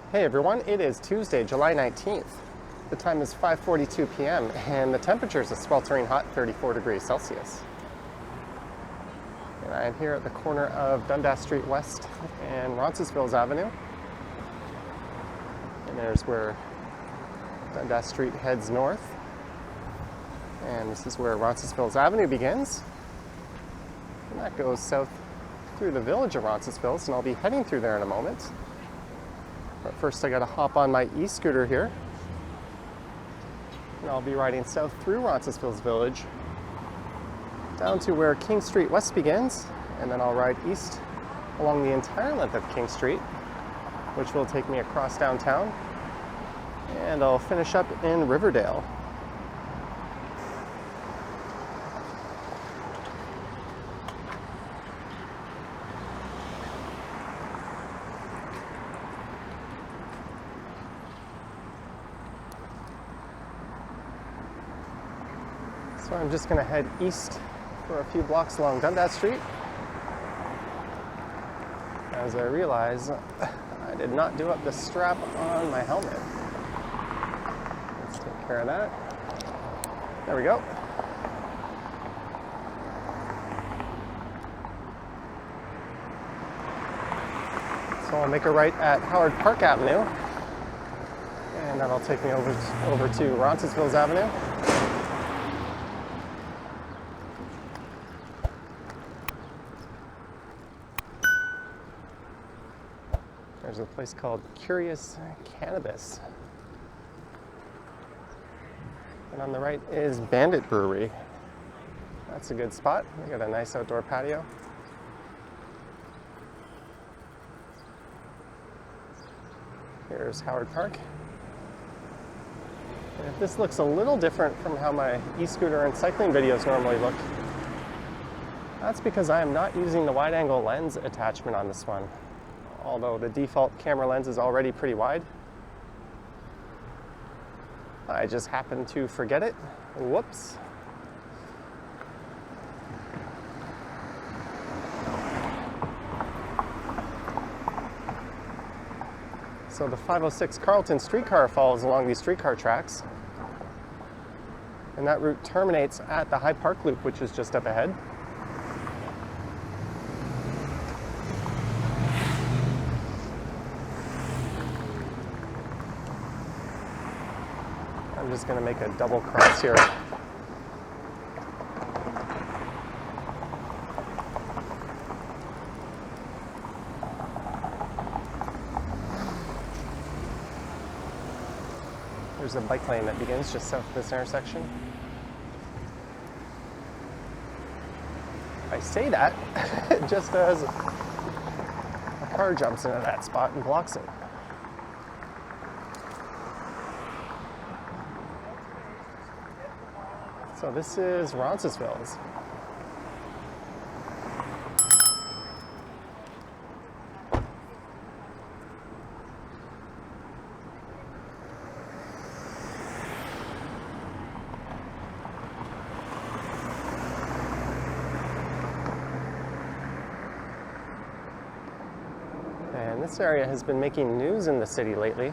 Hey everyone, it is Tuesday, July 19th. The time is 5:42 p.m. and the temperature is a sweltering hot 34 degrees Celsius. And I am here at the corner of Dundas Street West and Roncesvalles Avenue. And there's where Dundas Street heads north. And this is where Roncesvalles Avenue begins. And that goes south through the village of Roncesvalles, and I'll be heading through there in a moment. But first I gotta hop on my e-scooter here. And I'll be riding south through Roncesvalles Village down to where King Street West begins, and then I'll ride east along the entire length of King Street, which will take me across downtown, and I'll finish up in Riverdale. So I'm just going to head east for a few blocks along Dundas Street as I realize I did not do up the strap on my helmet. Let's take care of that. There we go. So I'll make a right at Howard Park Avenue, and that'll take me over to Roncesvalles Avenue. There's a place called Curious Cannabis. And on the right is Bandit Brewery. That's a good spot. They got a nice outdoor patio. Here's Howard Park. And if this looks a little different from how my e-scooter and cycling videos normally look, that's because I am not using the wide-angle lens attachment on this one. Although the default camera lens is already pretty wide. I just happened to forget it. Whoops. So the 506 Carlton streetcar follows along these streetcar tracks. And that route terminates at the High Park Loop, which is just up ahead. I'm just going to make a double cross here. There's a bike lane that begins just south of this intersection. I say that just as a car jumps into that spot and blocks it. So this is Roncesvalles. And this area has been making news in the city lately.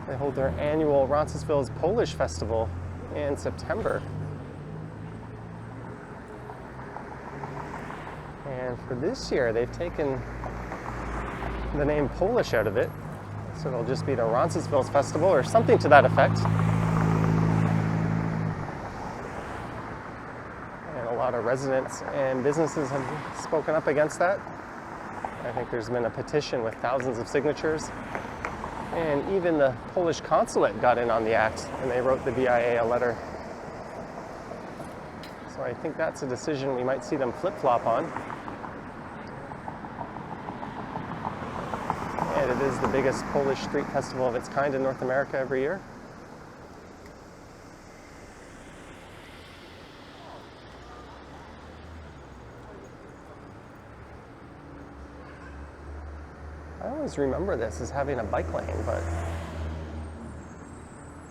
They hold their annual Roncesvalles Polish Festival in September. And for this year, they've taken the name Polish out of it. So it'll just be the Roncesvalles Festival or something to that effect. And a lot of residents and businesses have spoken up against that. I think there's been a petition with thousands of signatures. And even the Polish consulate got in on the act, and they wrote the BIA a letter. So I think that's a decision we might see them flip-flop on. And it is the biggest Polish street festival of its kind in North America every year. I always remember this as having a bike lane, but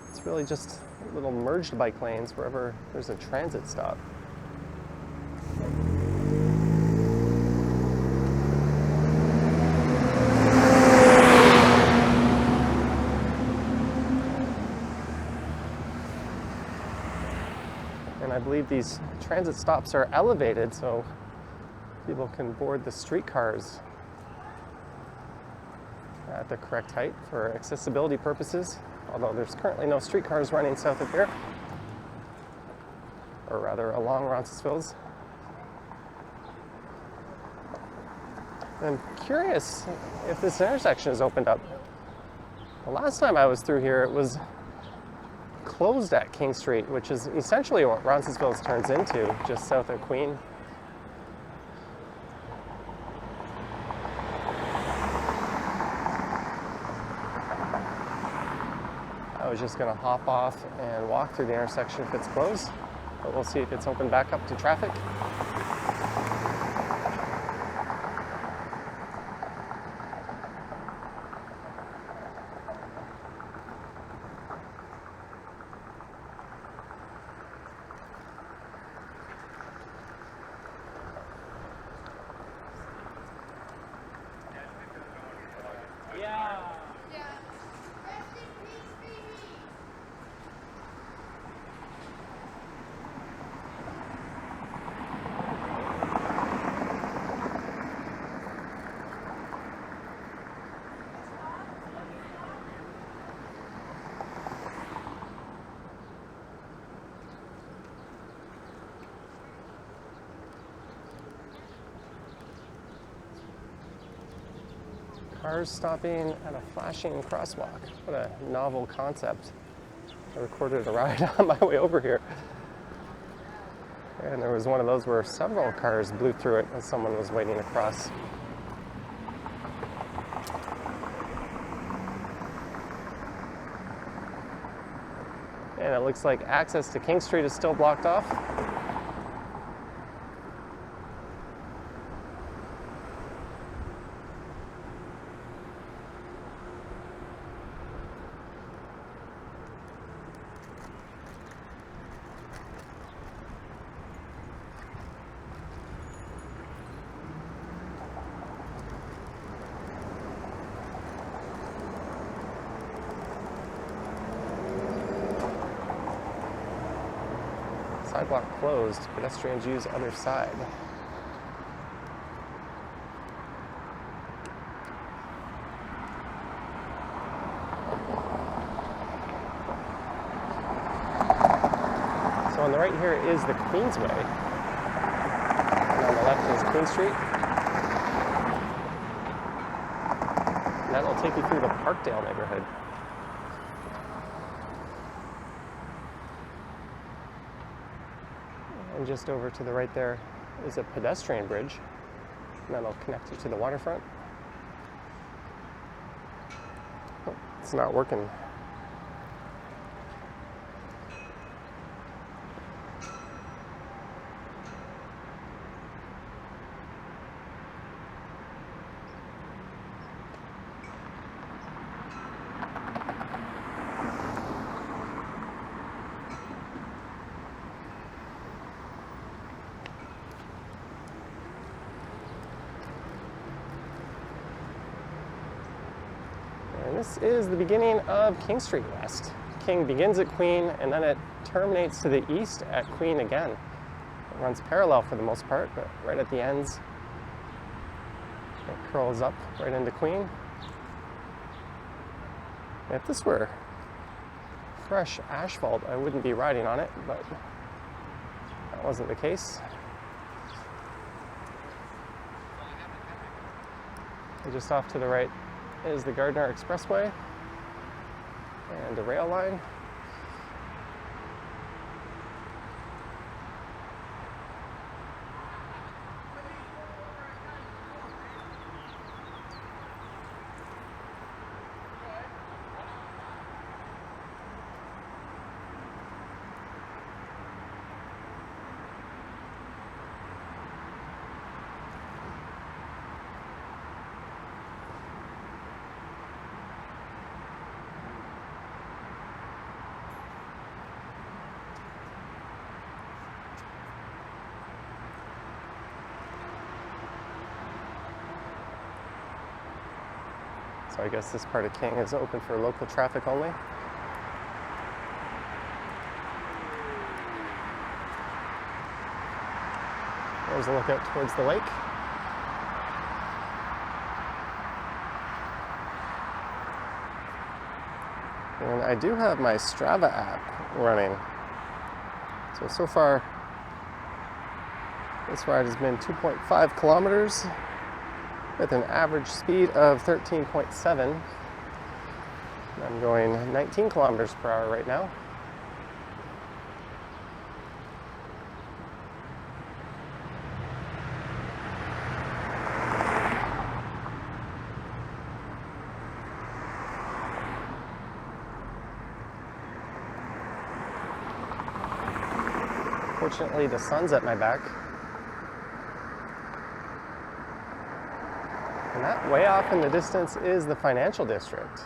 it's really just little merged bike lanes wherever there's a transit stop. believe these transit stops are elevated so people can board the streetcars at the correct height for accessibility purposes, although there's currently no streetcars running south of here, or rather along Roncesvalles. I'm curious if this intersection is opened up. The last time I was through here, it was closed at King Street, which is essentially what Roncesvalles turns into, just south of Queen. I was just going to hop off and walk through the intersection if it's closed, but we'll see if it's open back up to traffic. Cars stopping at a flashing crosswalk. What a novel concept. I recorded a ride on my way over here. And there was one of those where several cars blew through it as someone was waiting to cross. And it looks like access to King Street is still blocked off. Sidewalk closed, pedestrians use other side. So on the right here is the Queensway, and on the left is Queen Street. And that'll take you through the Parkdale neighborhood. And just over to the right there is a pedestrian bridge, and that'll connect you to the waterfront. Oh, it's not working. And this is the beginning of King Street West. King begins at Queen, and then it terminates to the east at Queen again. It runs parallel for the most part, but right at the ends, it curls up right into Queen. If this were fresh asphalt, I wouldn't be riding on it, but that wasn't the case. And just off to the right is the Gardner Expressway and the rail line. So I guess this part of King is open for local traffic only. There's a look out towards the lake. And I do have my Strava app running. So far, this ride has been 2.5 kilometers with an average speed of 13.7. I'm going 19 kilometers per hour right now. Fortunately, the sun's at my back. And that way off in the distance is the financial district.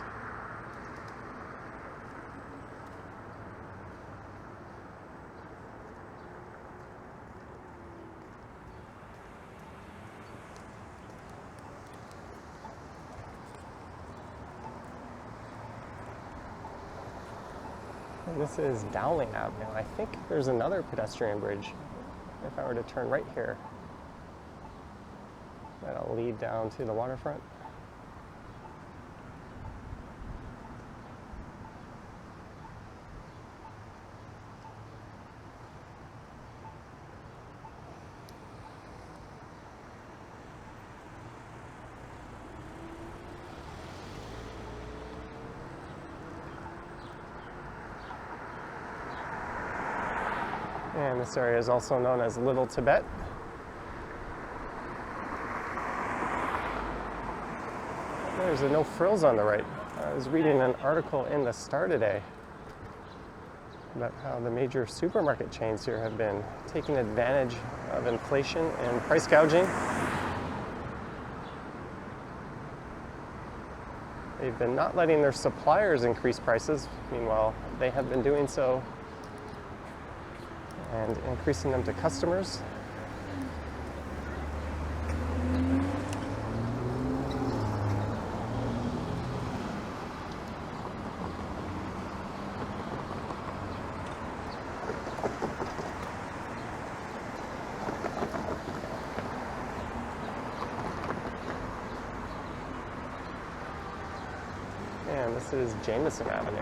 And this is Dowling Avenue. I think there's another pedestrian bridge if I were to turn right here. That'll lead down to the waterfront. And this area is also known as Little Tibet. There's a no frills on the right. I was reading an article in the Star today about how the major supermarket chains here have been taking advantage of inflation and price gouging. They've been not letting their suppliers increase prices. Meanwhile, they have been doing so and increasing them to customers. And this is Jameson Avenue.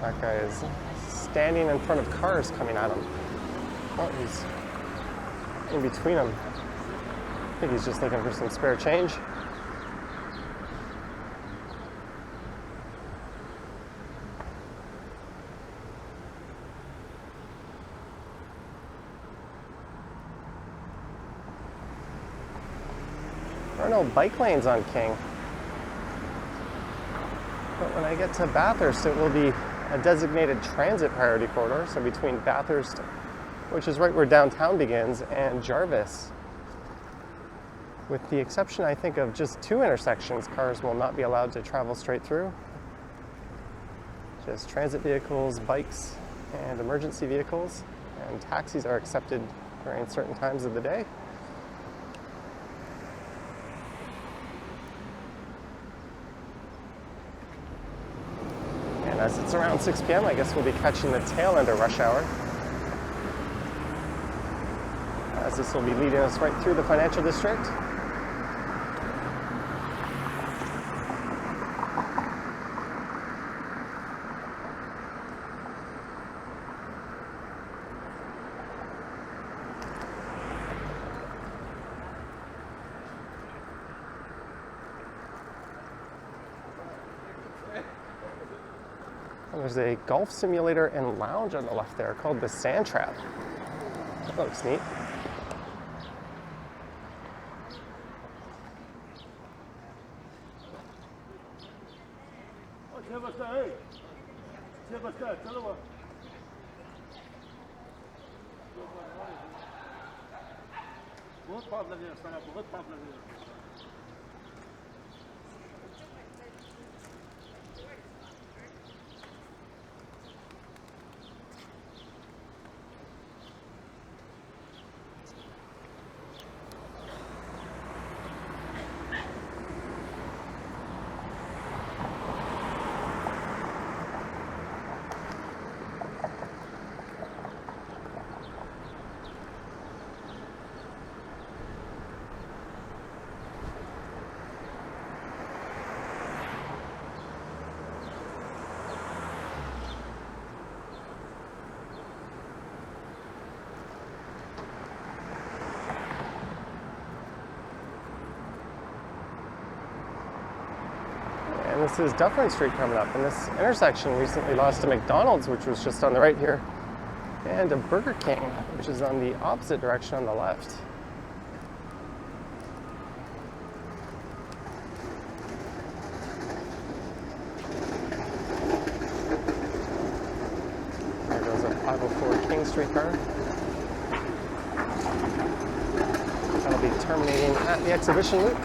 That guy is standing in front of cars coming at him. Oh, he's in between them. I think he's just looking for some spare change. There are no bike lanes on King. But when I get to Bathurst, it will be a designated transit priority corridor, so between Bathurst, which is right where downtown begins, and Jarvis. With the exception, I think, of just 2 intersections, cars will not be allowed to travel straight through. Just transit vehicles, bikes, and emergency vehicles, and taxis are accepted during certain times of the day. As it's around 6 p.m., I guess we'll be catching the tail end of rush hour, as this will be leading us right through the financial district. There's a golf simulator and lounge on the left there called the Sand Trap. That looks neat. And this is Dufferin Street coming up. And this intersection recently lost a McDonald's, which was just on the right here, and a Burger King, which is on the opposite direction on the left. There goes a 504 King Street car. That'll be terminating at the exhibition loop.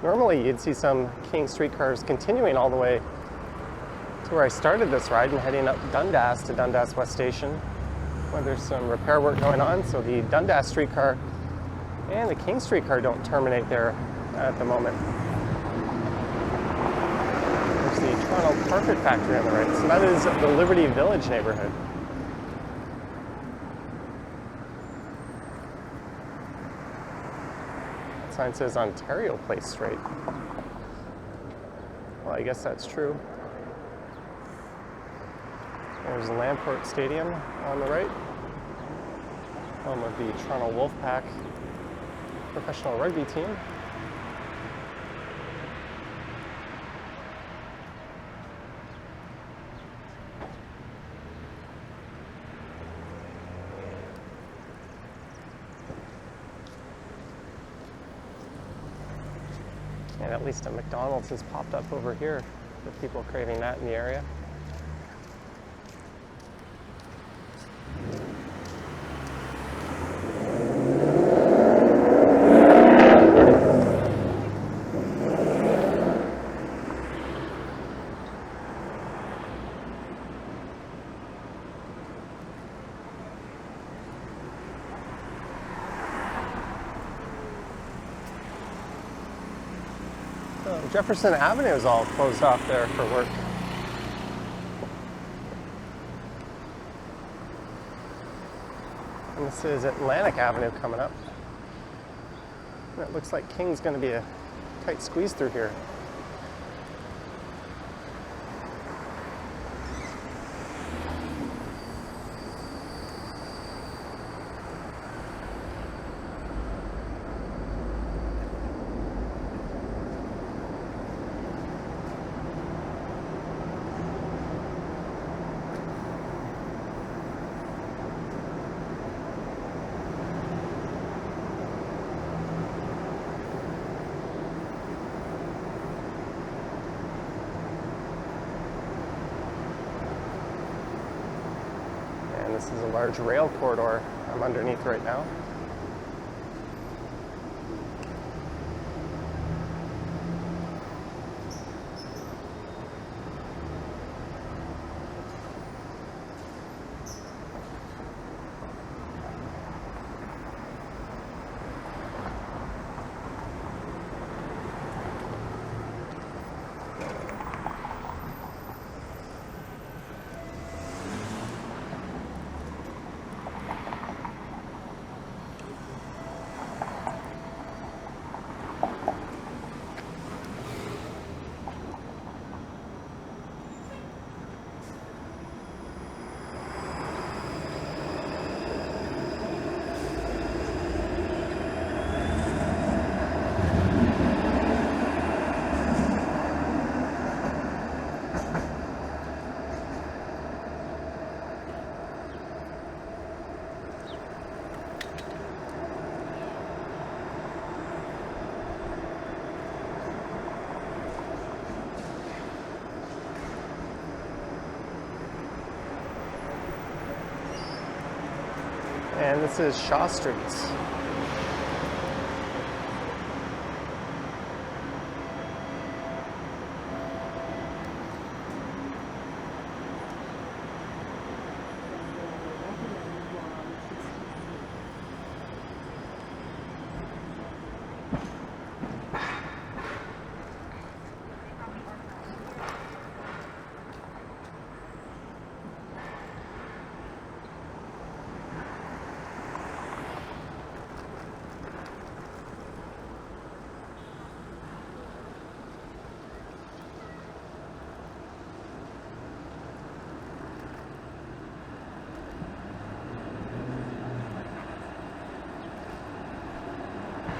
Normally you'd see some King Street cars continuing all the way to where I started this ride and heading up Dundas to Dundas West Station, where there's some repair work going on, so the Dundas streetcar and the King streetcar don't terminate there at the moment. There's the Toronto Carpet Factory on the right, so that is the Liberty Village neighborhood. Sign says Ontario Place straight. Well, I guess that's true. There's the Lamport Stadium on the right, home of the Toronto Wolfpack professional rugby team. And at least a McDonald's has popped up over here for people craving that in the area. Jefferson Avenue is all closed off there for work. And this is Atlantic Avenue coming up. And it looks like King's going to be a tight squeeze through here. This is a large rail corridor I'm underneath right now. And this is Shaw Street.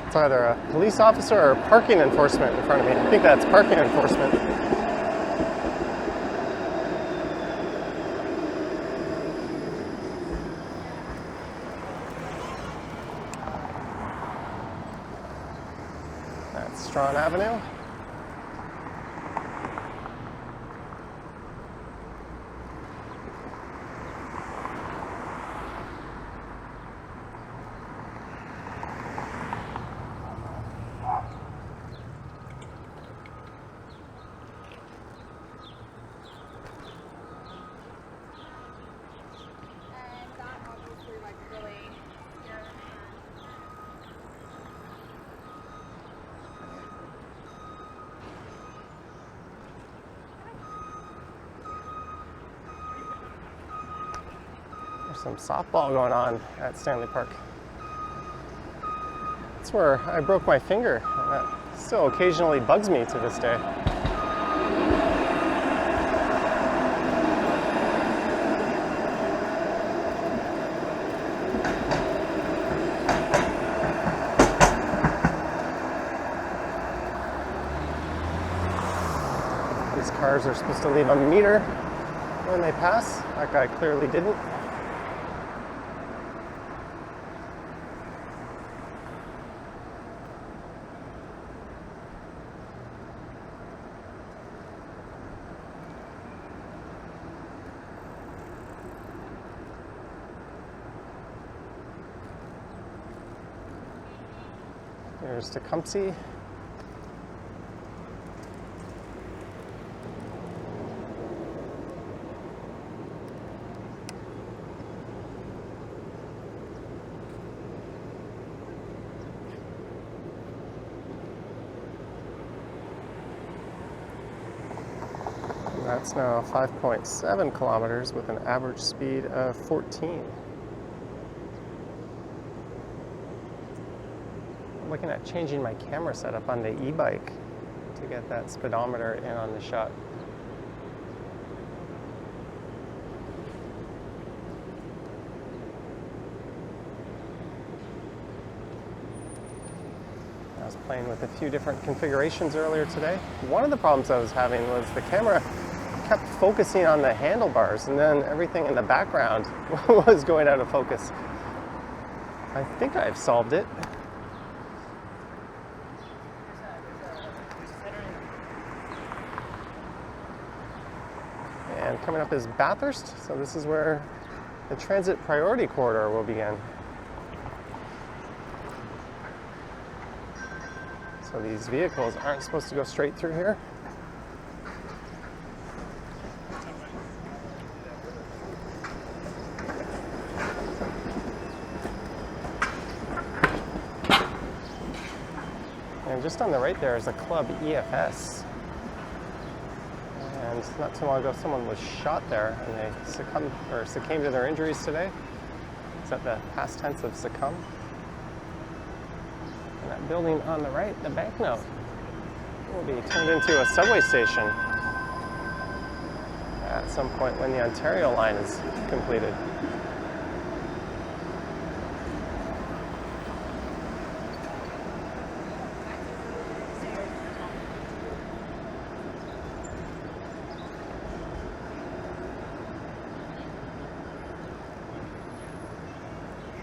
It's either a police officer or parking enforcement in front of me. I think that's parking enforcement. That's Strawn Avenue. Some softball going on at Stanley Park. That's where I broke my finger. That still occasionally bugs me to this day. These cars are supposed to leave a meter when they pass. That guy clearly didn't. There's Tecumseh. And that's now 5.7 kilometers with an average speed of 14. Looking at changing my camera setup on the e-bike to get that speedometer in on the shot. I was playing with a few different configurations earlier today. One of the problems I was having was the camera kept focusing on the handlebars and then everything in the background was going out of focus. I think I've solved it. And coming up is Bathurst, so this is where the transit priority corridor will begin. So these vehicles aren't supposed to go straight through here. And just on the right there is a club EFS. And not too long ago, someone was shot there, and they succumbed to their injuries today. Is that the past tense of succumb? And that building on the right, the banknote, will be turned into a subway station at some point when the Ontario line is completed.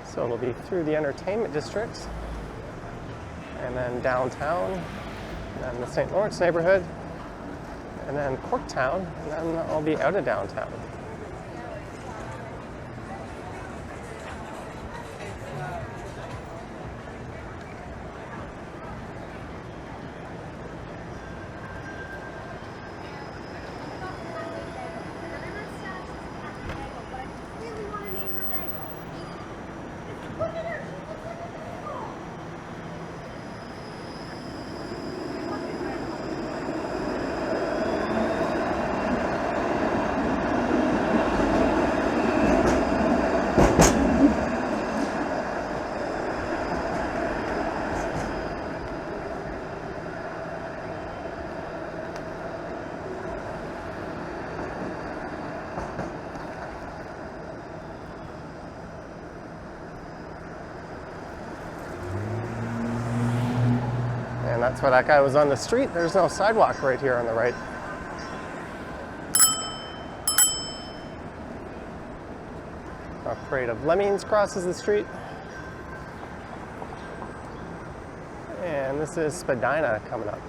So it'll be through the entertainment district, and then downtown, and then the St. Lawrence neighborhood, and then Corktown, and then I'll be out of downtown. That's why that guy was on the street. There's no sidewalk right here on the right. A parade of lemmings crosses the street. And this is Spadina coming up.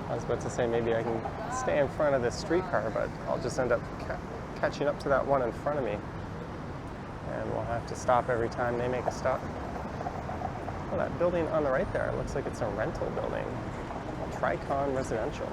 I was about to say maybe I can stay in front of this streetcar, but I'll just end up catching up to that one in front of me. And we'll have to stop every time they make a stop. Oh, that building on the right there, it looks like it's a rental building. Tricon Residential.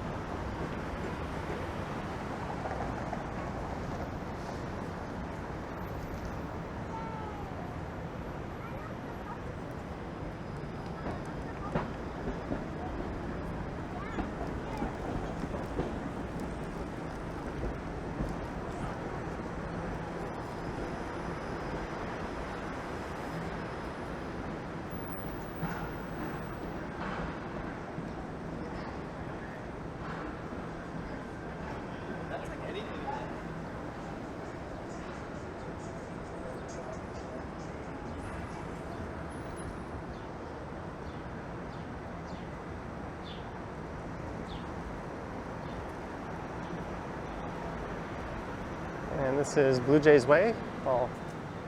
And this is Blue Jays Way, well,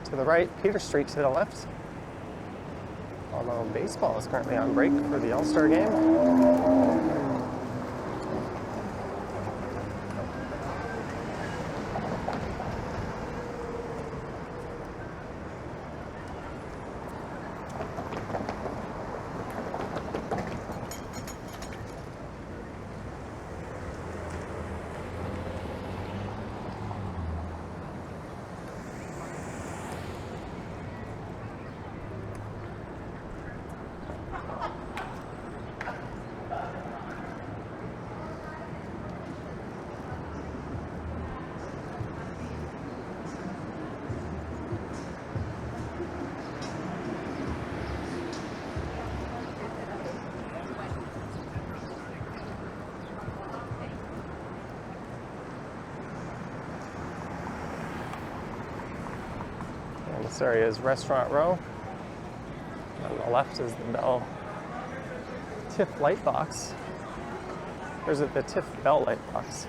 to the right, Peter Street to the left. Although baseball is currently on break for the All-Star game. This area is Restaurant Row. On the left is the Bell TIFF light box. Or is it the TIFF Bell light box?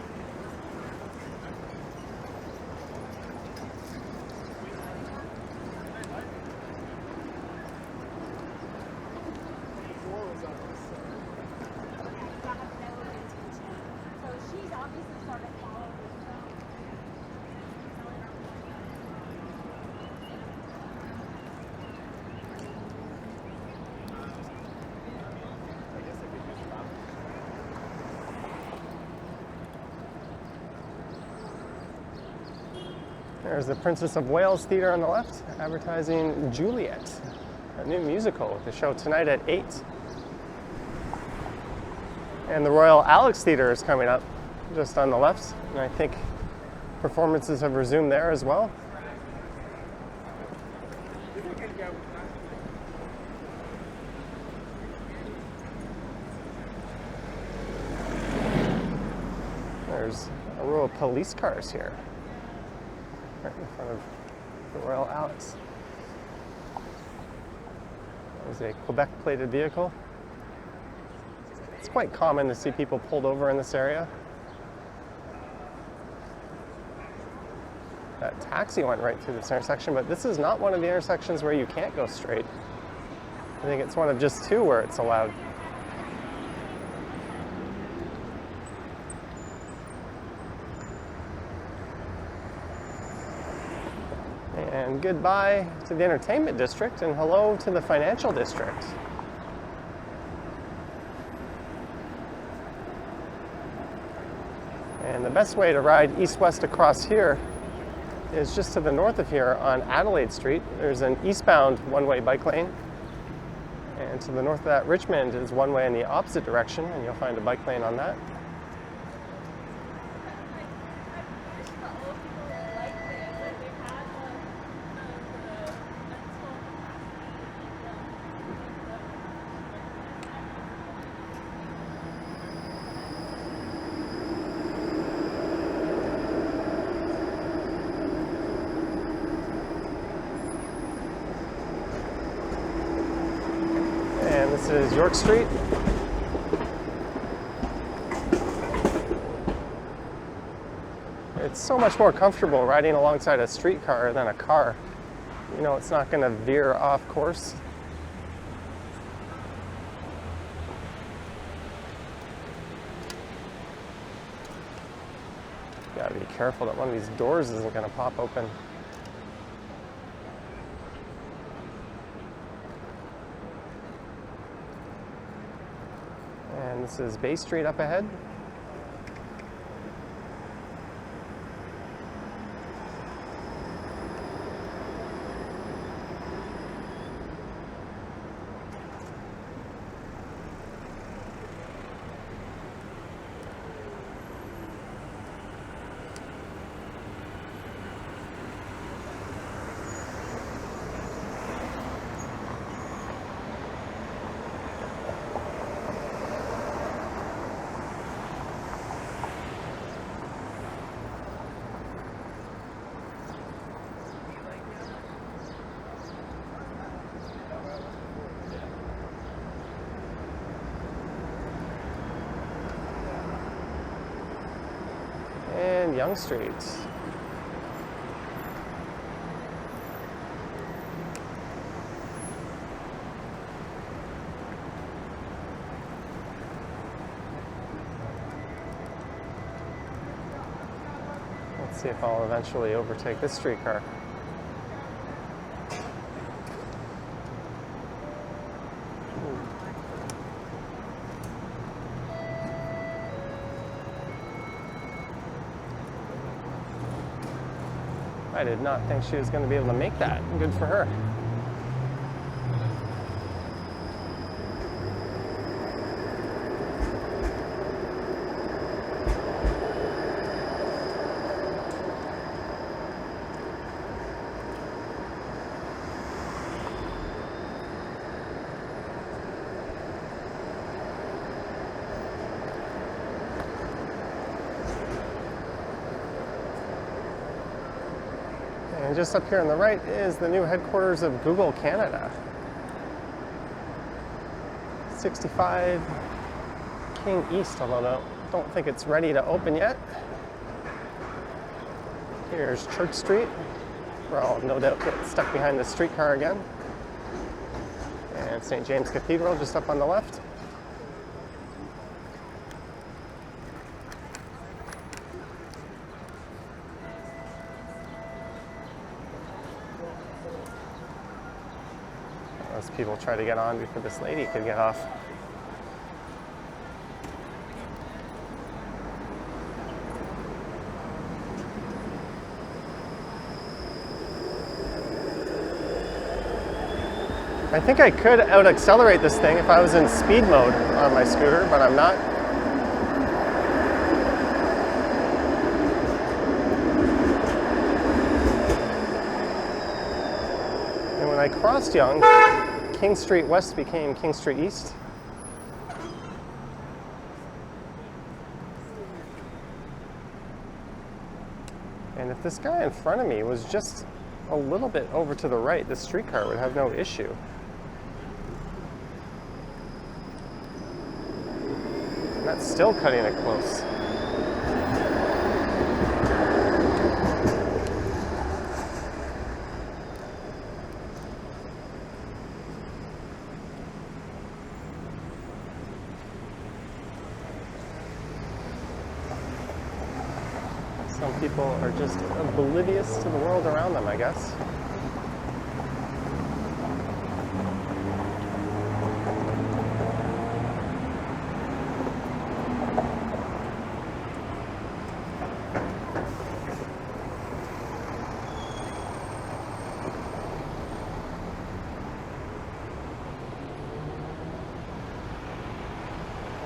There's the Princess of Wales Theatre on the left, advertising Juliet, a new musical with the show tonight at 8. And the Royal Alex Theatre is coming up just on the left, and I think performances have resumed there as well. There's a row of police cars here, right in front of the Royal Alex. There's a Quebec plated vehicle. It's quite common to see people pulled over in this area. That taxi went right through this intersection, but this is not one of the intersections where you can't go straight. I think it's one of just two where it's allowed. And goodbye to the entertainment district and hello to the financial district. And the best way to ride east-west across here is just to the north of here on Adelaide Street. There's an eastbound one-way bike lane. And to the north of that, Richmond is one way in the opposite direction, and you'll find a bike lane on that. This is York Street. It's so much more comfortable riding alongside a streetcar than a car. You know, it's not going to veer off course. Gotta be careful that one of these doors isn't going to pop open. And this is Bay Street up ahead. And Yonge Street. Let's see if I'll eventually overtake this streetcar. I did not think she was going to be able to make that. Good for her. And just up here on the right is the new headquarters of Google Canada. 65 King East, although I don't think it's ready to open yet. Here's Church Street, where I'll no doubt get stuck behind the streetcar again. And St. James Cathedral just up on the left. As people try to get on before this lady could get off. I think I could out-accelerate this thing if I was in speed mode on my scooter, but I'm not. And when I crossed Yonge, King Street West became King Street East. And if this guy in front of me was just a little bit over to the right, this streetcar would have no issue. And that's still cutting it close. Some people are just oblivious to the world around them, I guess.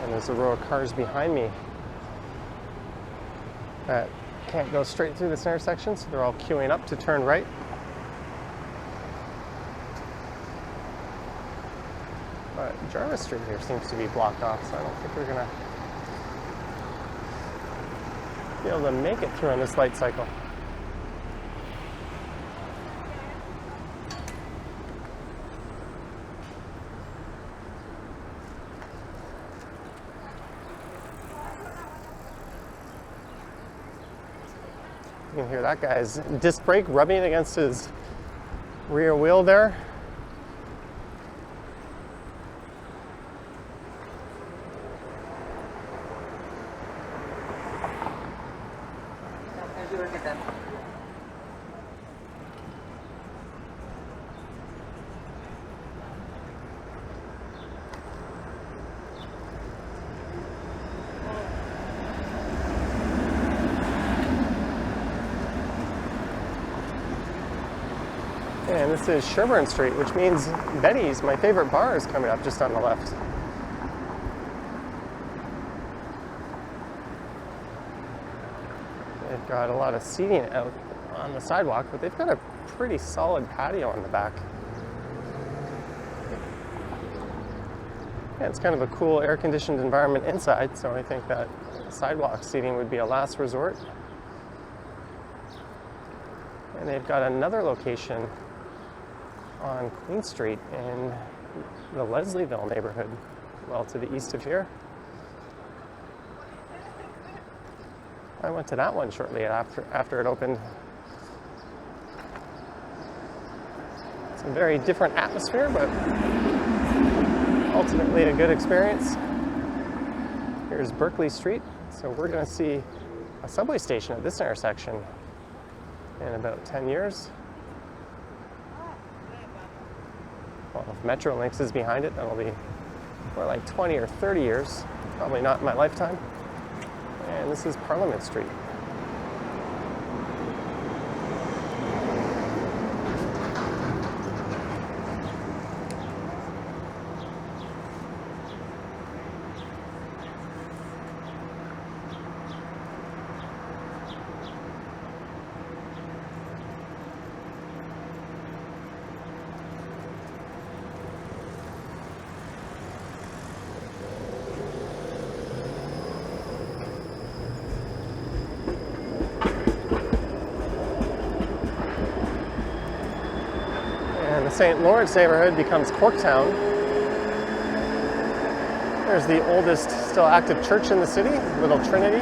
And there's a row of cars behind me that can't go straight through this intersection, so they're all queuing up to turn right. But Jarvis Street here seems to be blocked off, so I don't think we're gonna be able to make it through on this light cycle. You can hear that guy's disc brake rubbing against his rear wheel there. And this is Sherburne Street, which means Betty's, my favorite bar, is coming up just on the left. They've got a lot of seating out on the sidewalk, but they've got a pretty solid patio in the back. Yeah, it's kind of a cool air-conditioned environment inside, so I think that sidewalk seating would be a last resort. And they've got another location on Queen Street in the Leslieville neighborhood, well to the east of here. I went to that one shortly after it opened. It's a very different atmosphere, but ultimately a good experience. Here's Berkeley Street, so we're going to see a subway station at this intersection in about 10 years. Well, if Metrolinx is behind it, that'll be more like 20 or 30 years. Probably not in my lifetime. And this is Parliament Street. The St. Lawrence neighborhood becomes Corktown. There's the oldest still active church in the city, Little Trinity.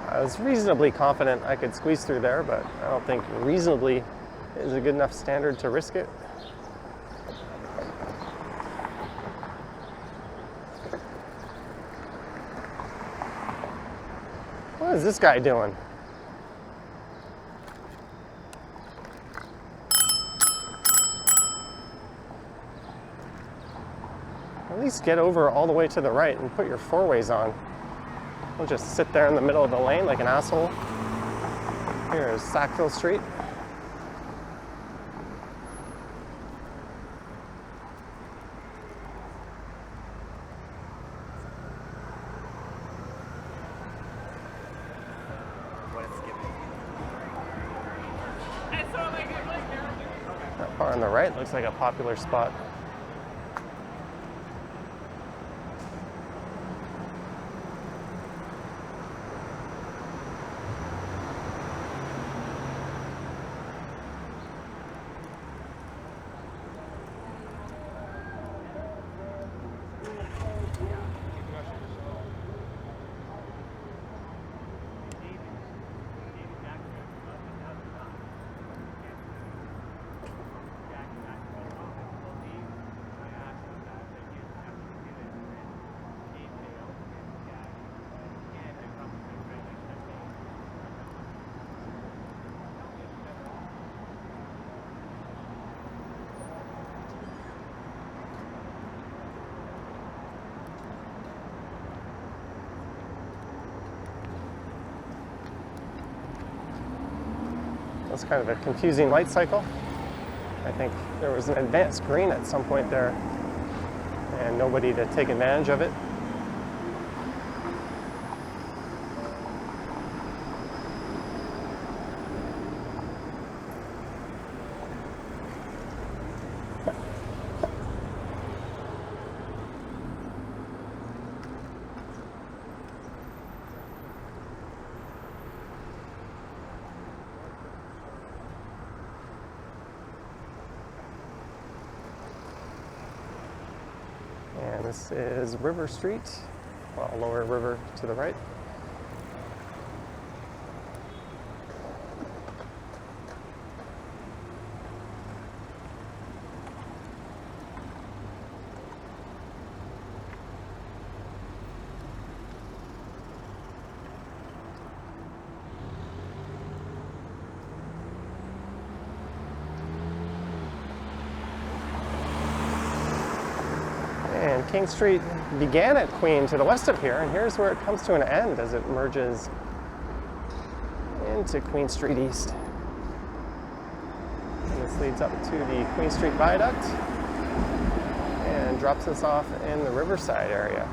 I was reasonably confident I could squeeze through there, but I don't think reasonably is a good enough standard to risk it. What is this guy doing? At least get over all the way to the right and put your four-ways on. Don't just sit there in the middle of the lane like an asshole. Here is Sackville Street. That bar on the right looks like a popular spot. That's kind of a confusing light cycle. I think there was an advanced green at some point there and nobody to take advantage of it. This is River Street, well, Lower River to the right. And King Street began at Queen to the west of here, and here's where it comes to an end as it merges into Queen Street East. And this leads up to the Queen Street Viaduct and drops us off in the Riverside area.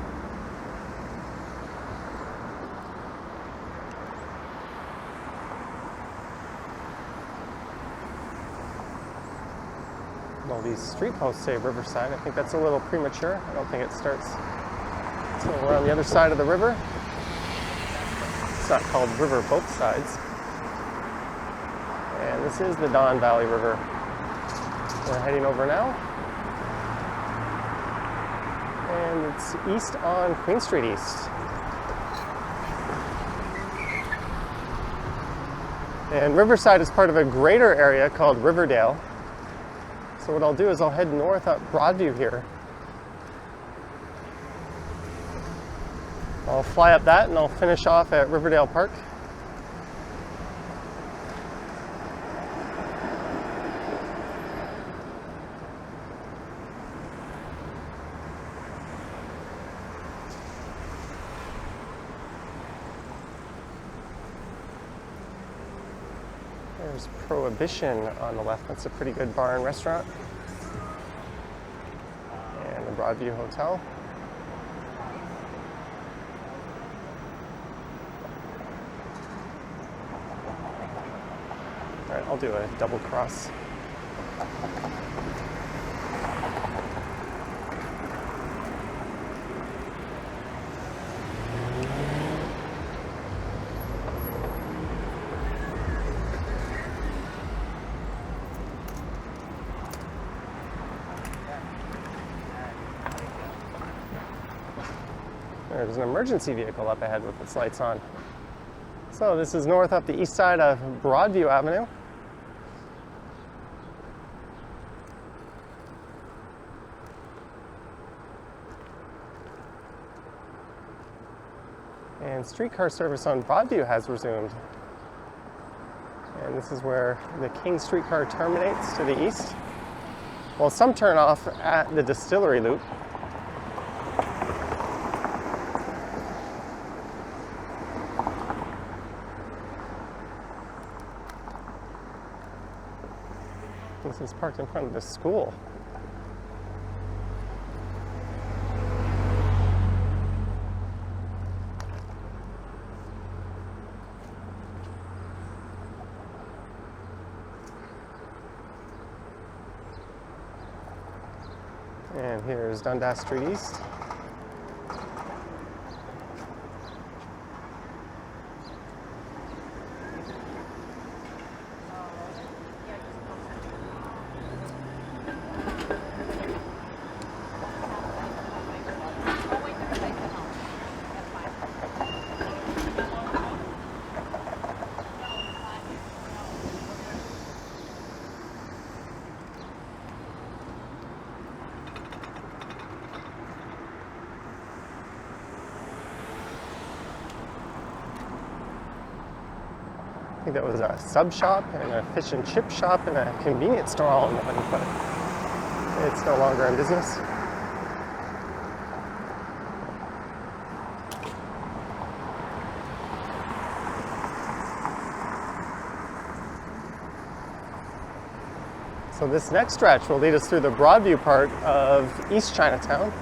Well, these street posts say Riverside. I think that's a little premature. I don't think it starts until we're on the other side of the river. It's not called River both sides. And this is the Don Valley River we're heading over now. And it's east on Queen Street East. And Riverside is part of a greater area called Riverdale. So what I'll do is I'll head north up Broadview here. I'll fly up that and I'll finish off at Riverdale Park. There's Prohibition on the left. That's a pretty good bar and restaurant. And the Broadview Hotel. All right, I'll do a double cross. There's an emergency vehicle up ahead with its lights on. So this is north up the east side of Broadview Avenue. And streetcar service on Broadview has resumed. And this is where the King streetcar terminates to the east. Well, some turn off at the Distillery Loop. This is parked in front of the school. And here's Dundas Street East. I think that was a sub shop and a fish and chip shop and a convenience store all in one, but it's no longer in business. So this next stretch will lead us through the Broadview part of East Chinatown.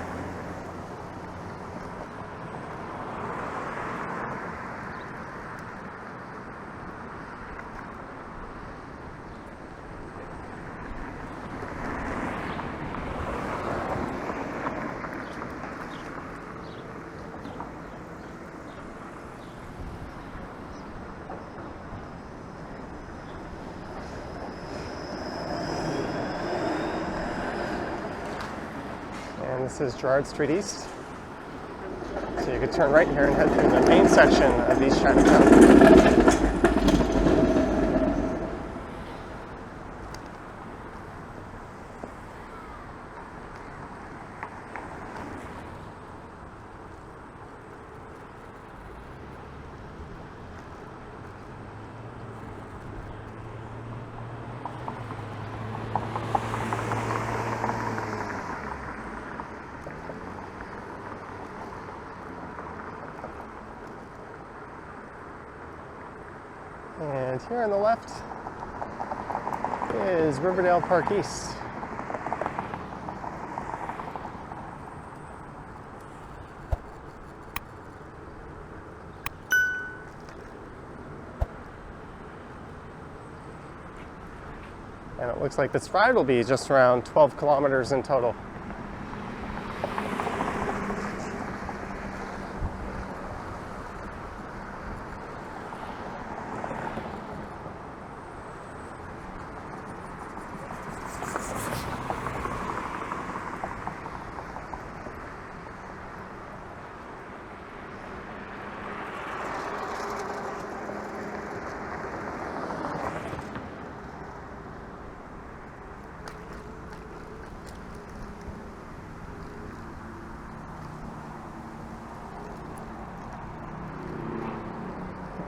And this is Gerrard Street East. So you could turn right here and head through the main section of East Chinatown. And here on the left is Riverdale Park East. And it looks like this ride will be just around 12 kilometers in total.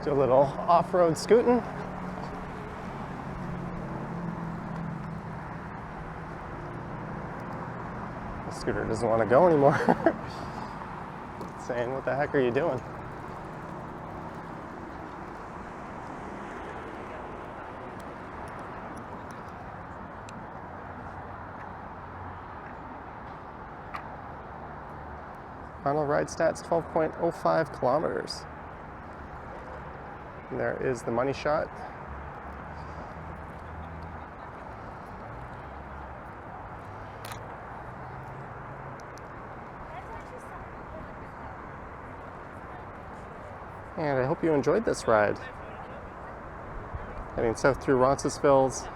Do a little off-road scooting. The scooter doesn't want to go anymore. It's saying, what the heck are you doing? Final ride stats 12.05 kilometers. And there is the money shot. And I hope you enjoyed this ride. Heading south through Roncesvalles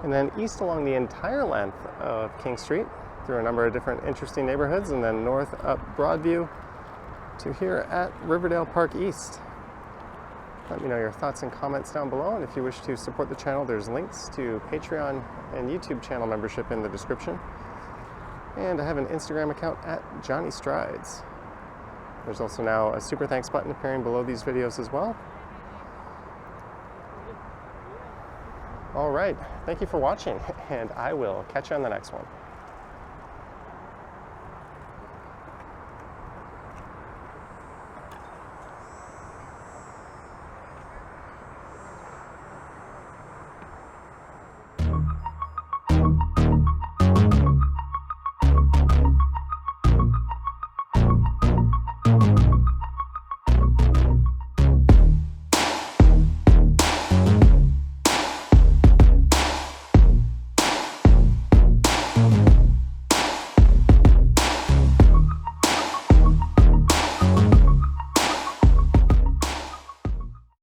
and then east along the entire length of King Street through a number of different interesting neighborhoods, and then north up Broadview to here at Riverdale Park East. Let me know your thoughts and comments down below, and if you wish to support the channel, there's links to Patreon and YouTube channel membership in the description. And I have an Instagram account at Johnny Strides. There's also now a super thanks button appearing below these videos as well. All right, thank you for watching, and I will catch you on the next one.